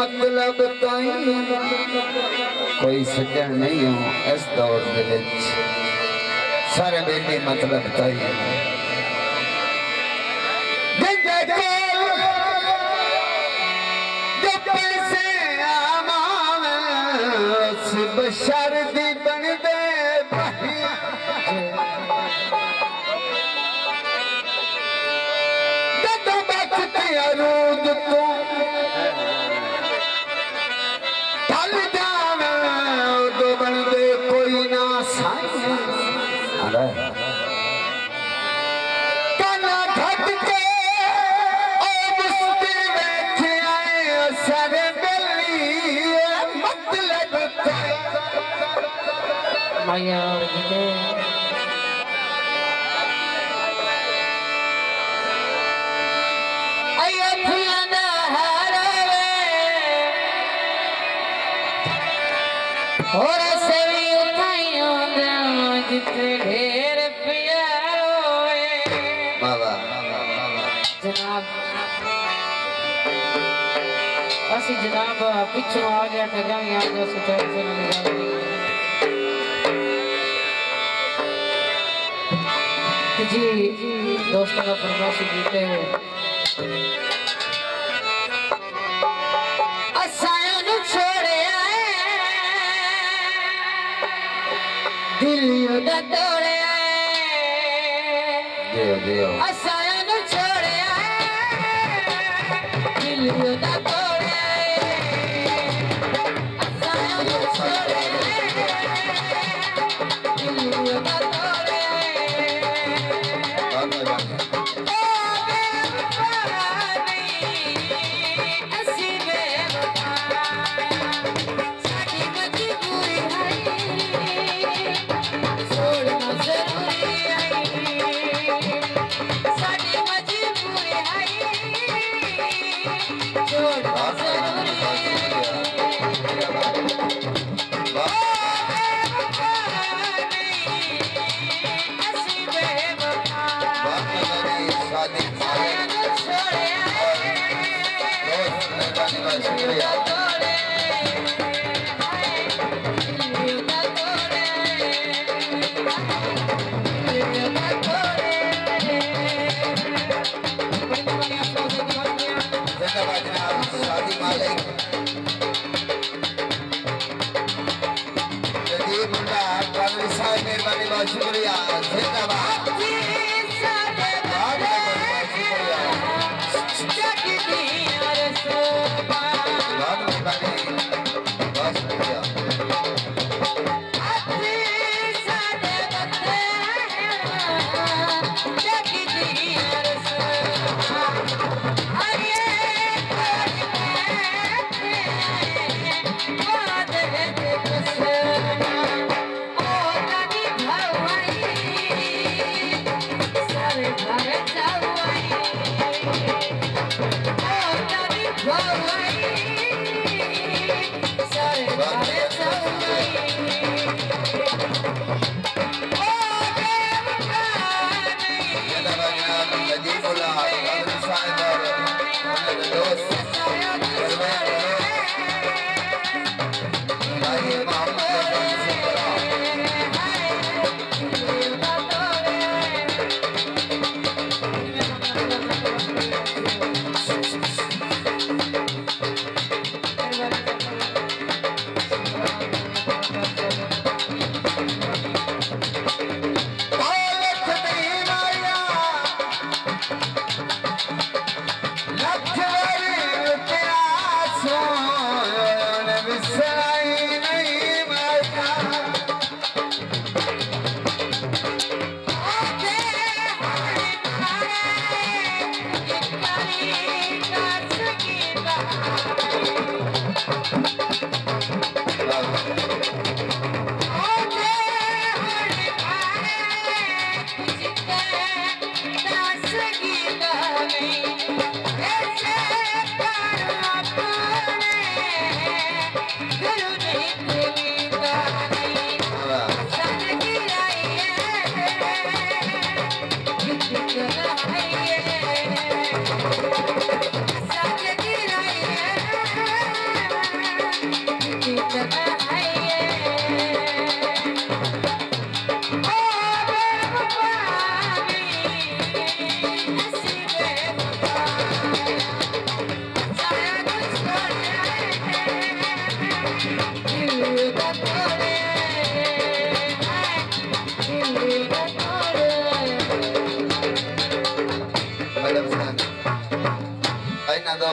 मतलब ताई कोई सज्जन नहीं हो इस दौर दे विच सारे बेटे मतलब ताई बशर दी बन दे जदों बचते अरूद को ढल जावे उदों बन दे कोई ना साई काना घट के ओ मुस्ती बैठे आए सारे बेली मतलब माया गीते आया फुलाना हारवे और सेवी उठाइयों दे जिते ढेर प्यारोए बाबा जनाब असी जनाब पिछों आ गया ठगाई आ गया सुचार से निकाल जी दोस्तों का फरमाइश गीते असां नु छोड़े आए दिल दा तोड़े आए दियो दियो असां नु छोड़े आए दिल दा तोड़े आए असां नु छोड़े आए दिल दा तोड़े शुक्रिया जिंदाबाद Good